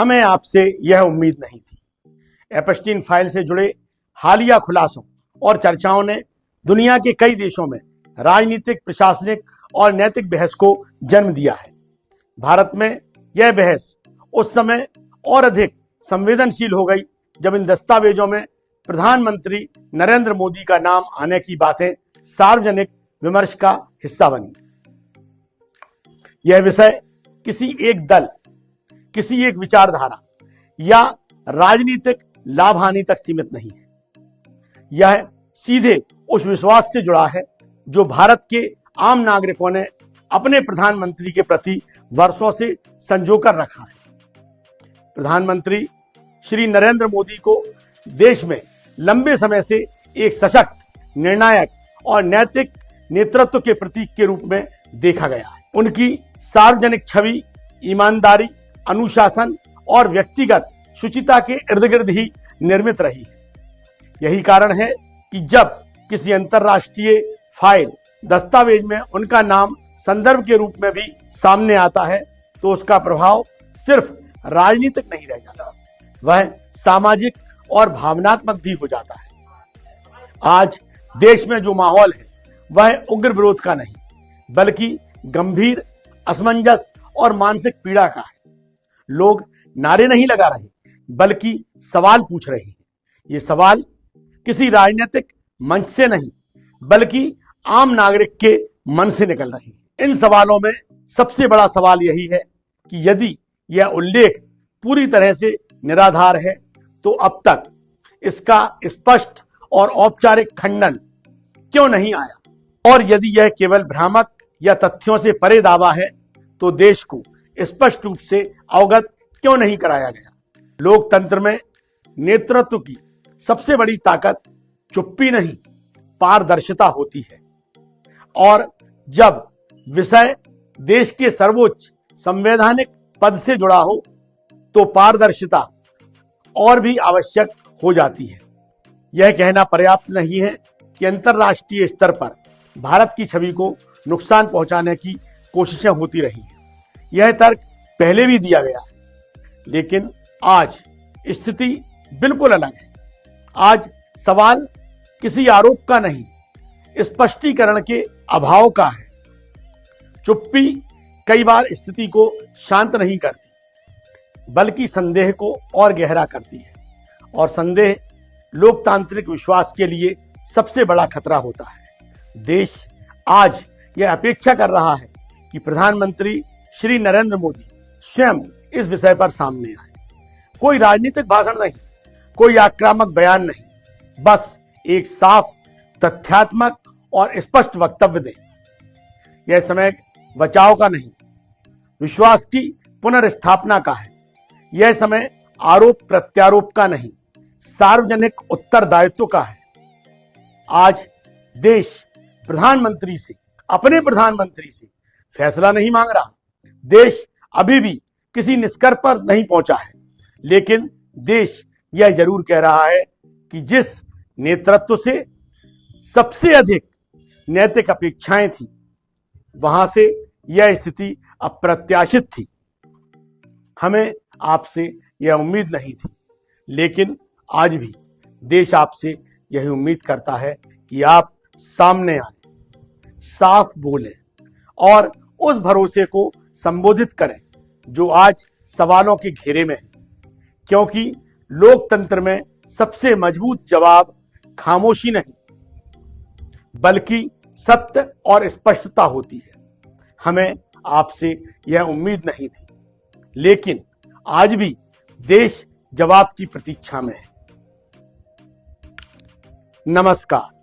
हमें आपसे यह उम्मीद नहीं थी। एपस्टीन फाइल से जुड़े हालिया खुलासों और चर्चाओं ने दुनिया के कई देशों में राजनीतिक, प्रशासनिक और नैतिक बहस को जन्म दिया है। भारत में यह बहस उस समय और अधिक संवेदनशील हो गई जब इन दस्तावेजों में प्रधानमंत्री नरेंद्र मोदी का नाम आने की बातें सार्वजनिक विमर्श का हिस्सा बनी। यह विषय किसी एक दल, किसी एक विचारधारा या राजनीतिक लाभ हानि तक सीमित नहीं है। यह सीधे उस विश्वास से जुड़ा है जो भारत के आम नागरिकों ने अपने प्रधानमंत्री के प्रति वर्षों से संजोकर रखा है। प्रधानमंत्री श्री नरेंद्र मोदी को देश में लंबे समय से एक सशक्त, निर्णायक और नैतिक नेतृत्व के प्रतीक के रूप में देखा गया है। उनकी सार्वजनिक छवि ईमानदारी, अनुशासन और व्यक्तिगत शुचिता के इर्द गिर्द ही निर्मित रही है। यही कारण है कि जब किसी अंतर्राष्ट्रीय फाइल, दस्तावेज में उनका नाम संदर्भ के रूप में भी सामने आता है तो उसका प्रभाव सिर्फ राजनीतिक नहीं रह जाता, वह सामाजिक और भावनात्मक भी हो जाता है। आज देश में जो माहौल है वह उग्र विरोध का नहीं, बल्कि गंभीर असमंजस और मानसिक पीड़ा का है। लोग नारे नहीं लगा रहे, बल्कि सवाल पूछ रहे हैं। ये सवाल किसी राजनीतिक मंच से नहीं, बल्कि आम नागरिक के मन से निकल रहे हैं। इन सवालों में सबसे बड़ा सवाल यही है कि यदि यह उल्लेख पूरी तरह से निराधार है तो अब तक इसका स्पष्ट और औपचारिक खंडन क्यों नहीं आया, और यदि यह केवल भ्रामक या तथ्यों से परे दावा है तो देश को स्पष्ट रूप से अवगत क्यों नहीं कराया गया। लोकतंत्र में नेतृत्व की सबसे बड़ी ताकत चुप्पी नहीं, पारदर्शिता होती है, और जब विषय देश के सर्वोच्च संवैधानिक पद से जुड़ा हो तो पारदर्शिता और भी आवश्यक हो जाती है। यह कहना पर्याप्त नहीं है कि अंतर्राष्ट्रीय स्तर पर भारत की छवि को नुकसान पहुंचाने की कोशिशें होती रही हैं। यह तर्क पहले भी दिया गया है, लेकिन आज स्थिति बिल्कुल अलग है। आज सवाल किसी आरोप का नहीं, स्पष्टीकरण के अभाव का है। चुप्पी कई बार स्थिति को शांत नहीं करती, बल्कि संदेह को और गहरा करती है, और संदेह लोकतांत्रिक विश्वास के लिए सबसे बड़ा खतरा होता है। देश आज यह अपेक्षा कर रहा है कि प्रधानमंत्री श्री नरेंद्र मोदी स्वयं इस विषय पर सामने आए। कोई राजनीतिक भाषण नहीं, कोई आक्रामक बयान नहीं, बस एक साफ, तथ्यात्मक और स्पष्ट वक्तव्य दें। यह समय बचाव का नहीं, विश्वास की पुनर्स्थापना का है। यह समय आरोप प्रत्यारोप का नहीं, सार्वजनिक उत्तरदायित्व का है। आज देश प्रधानमंत्री से, अपने प्रधानमंत्री से फैसला नहीं मांग रहा। देश अभी भी किसी निष्कर्ष पर नहीं पहुंचा है, लेकिन देश यह जरूर कह रहा है कि जिस नेतृत्व से सबसे अधिक नैतिक अपेक्षाएं थी, वहां से यह स्थिति अप्रत्याशित थी। हमें आपसे यह उम्मीद नहीं थी, लेकिन आज भी देश आपसे यही उम्मीद करता है कि आप सामने आए, साफ बोलें और उस भरोसे को संबोधित करें जो आज सवालों के घेरे में है, क्योंकि लोकतंत्र में सबसे मजबूत जवाब खामोशी नहीं, बल्कि सत्य और स्पष्टता होती है। हमें आपसे यह उम्मीद नहीं थी, लेकिन आज भी देश जवाब की प्रतीक्षा में है। नमस्कार।